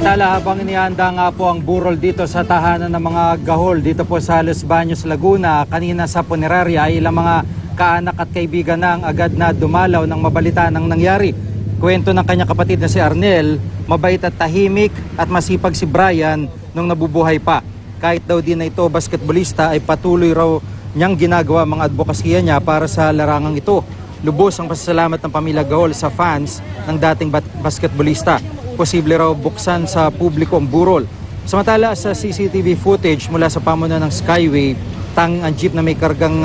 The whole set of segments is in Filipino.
Samantala, habang inihanda nga po ang burol dito sa tahanan ng mga gahol dito po sa Los Baños, Laguna, kanina sa punerarya ay ilang mga kaanak at kaibigan na ang agad na dumalaw ng mabalita ng nangyari. Kwento ng kanyang kapatid na si Arnel, mabait at tahimik at masipag si Brian nung nabubuhay pa. Kahit daw din na ito basketbolista ay patuloy raw niyang ginagawa mga advokasya niya para sa larangang ito. Lubos ang pasasalamat ng pamilya Gahol sa fans ng dating basketbolista. Posible raw buksan sa publiko ang burol. Samantala sa CCTV footage mula sa pamunuan ng Skyway, tanging ang jeep na may kargang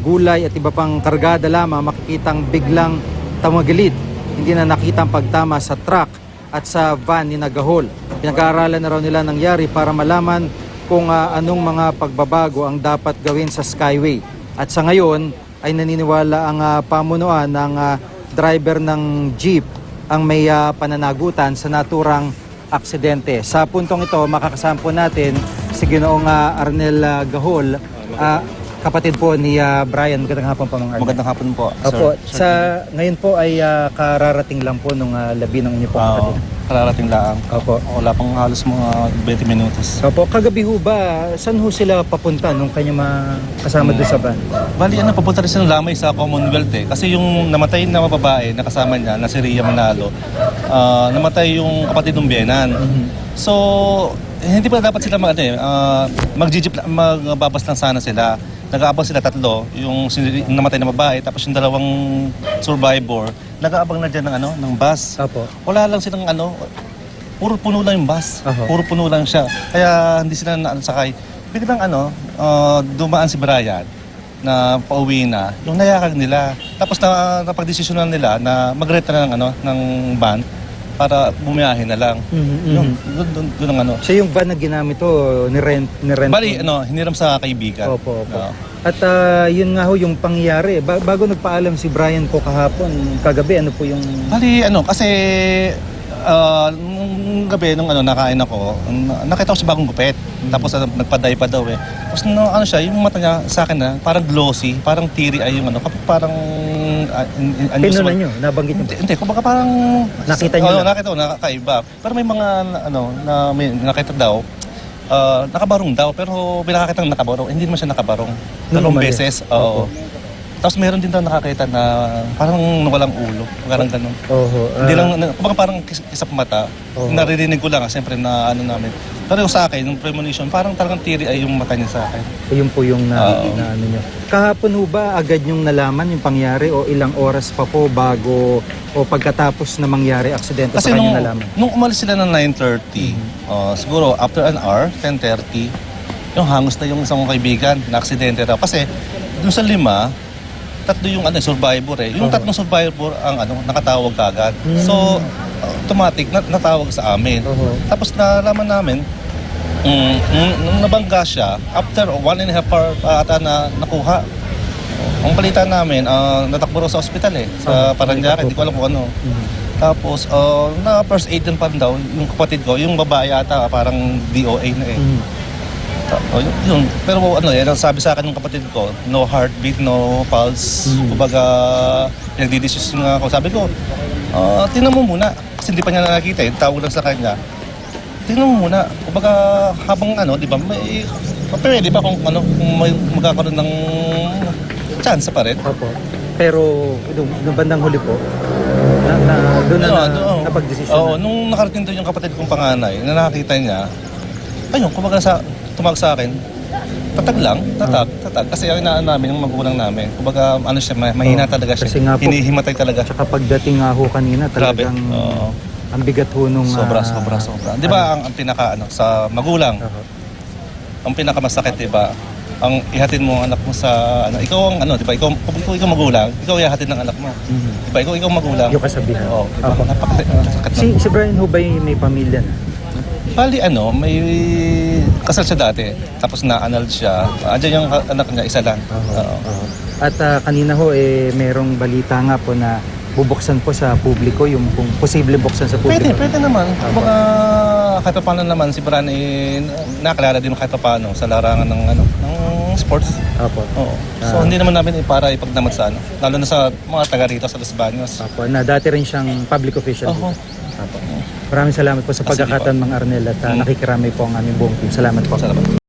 gulay at iba pang kargada lamang makikitang biglang tumagilid. Hindi na nakitang pagtama sa truck at sa van ni Gahol. Pinag-aaralan na raw nila nangyari para malaman kung anong mga pagbabago ang dapat gawin sa Skyway. At sa ngayon ay naniniwala ang pamunuan ng driver ng jeep ang may pananagutan sa naturang aksidente. Sa puntong ito, makakasama po natin si Ginoong Arnel Gahol, kapatid po ni Brian. Magandang hapon po, mga Arnel. Magandang hapon po, Opo, sir. ngayon po ay kararating lang po nung labi ng inyo po kapatid. Kararating lang. Opo. Wala pang halos mga 20 minutos. Opo, kagabi ho ba, saan ho sila papunta nung kanya makasama doon sa van? Bali, papunta rin silang lamay sa Commonwealth eh. Kasi yung namatay na babae na kasama niya, na si Rhea Manalo, namatay yung kapatid ng biyenan. So, hindi pa dapat sila magbabas lang sana sila. Nag-aabang sila tatlo, yung namatay na babae, tapos yung dalawang survivor, nag-aabang na dyan ng bus. Opo. Wala lang silang puro puno lang yung bus. Puro puno lang siya. Kaya hindi sila sakay. Biglang dumaan si Brian na pauwi na, yung nayakag nila. Tapos napagdesisyonan nila na mag-renta na ng van para bumiyahe na lang. Doon ang So yung van na ginamit to, nirent Bali, hiniram sa kaibigan. Opo. At yun nga ho yung pangyayari. Bago nagpaalam si Brian po kahapon, kagabi, ano po yung... Bali, kasi nung gabi, nung nakain ako, nakita ko si bagong gupit. Tapos nagpaday pa daw eh. Tapos siya, yung mata niya sa akin parang glossy, parang teary eye yung parang... Pinunan nyo? Nabanggit nyo? Hindi, kumbaga parang... Nakita nyo nakita ko, nakakaiba. Pero may mga, may nakita daw, nakabarong daw, pero may nakakita nakabarong. Hindi naman siya nakabarong. Dalawang beses, oo. Tapos meron din daw nakakita na parang walang ulo, parang ganun. Hindi lang, kumbaga parang kisap mata. Naririnig ko lang, siyempre na namin. Pero sa akin, yung premonition, parang talagang tiri ay yung mata niya sa akin. Yun po yung na nyo. Kahapon ho ba agad yung nalaman yung pangyari o ilang oras pa po bago o pagkatapos na mangyari aksidente sa kanyang nalaman? Nung umalis sila ng 9:30, siguro after an hour, 10:30, yung hangos na yung isang kaibigan na aksidente raw. Kasi dun sa 5, tatlo yung survivor eh. Yung tatlong survivor ang nakatawag kagad. So automatic natawag sa amin. Tapos nalaman namin nung nabangga siya, after 1.5 hour ata na nakuha. Ang balita namin, natakbo raw sa ospital eh, sa Paranaque, hindi ko alam kung ano. Tapos na first aid din pa daw yung kapatid ko, yung babae ata parang DOA na eh. Yun. Pero ang sabi sa akin ng kapatid ko, no heartbeat, no pulse. Kumbaga, nagdidesisyon nga ako. Sabi ko, tingnan mo muna. Kasi hindi pa niya nakakita eh. Tawag lang sa kanya. Tingnan mo muna. Kumbaga, habang di ba, may pwede ba kung may magkakaroon ng chance pa rin. Opo. Pero, nung bandang huli po, doon na napag-desisyon. Oo, nung nakarating doon yung kapatid kong panganay, na nakakita niya, ayun, kumbaga tumawag sa akin, tatag lang, tatag. Kasi ang inaan namin, yung magulang namin, kumbaga siya, mahina talaga siya. Kasi nga po, hinihimatay talaga. Tsaka pagdating nga ho kanina, talagang ang bigat ho nung... Sobra. Di ba ang pinaka, sa magulang, ang pinakamasakit, di ba? Ang ihatid mo ang anak mo sa, ikaw ang, di ba? Ikaw magulang, ikaw ihatid ng anak mo. Di ba? Ikaw magulang. Yung kasabihan. Oo, di ba? Napakasakit Si Brian ho ba may pamilya na? Bali may kasal siya dati, tapos na-annulled siya. Andiyan yung anak niya, isa lang. At kanina ho, merong balita nga po na bubuksan po sa publiko, yung kung posible buksan sa publiko. Pwede naman. Kumbaga, kahit paano naman, si Brian nakakilala din kahit paano sa larangan ng sports. Opo. Oo. So hindi naman namin para ipagdamot sa ano. Lalo na sa mga taga rito sa Los Baños. Opo, na dati rin siyang public official. Oo. dito. Opo. Maraming salamat po sa Sige po. pagkakataon, Mang Arnel, at nakikiramay po ang aming buong team. Salamat po. Salamat.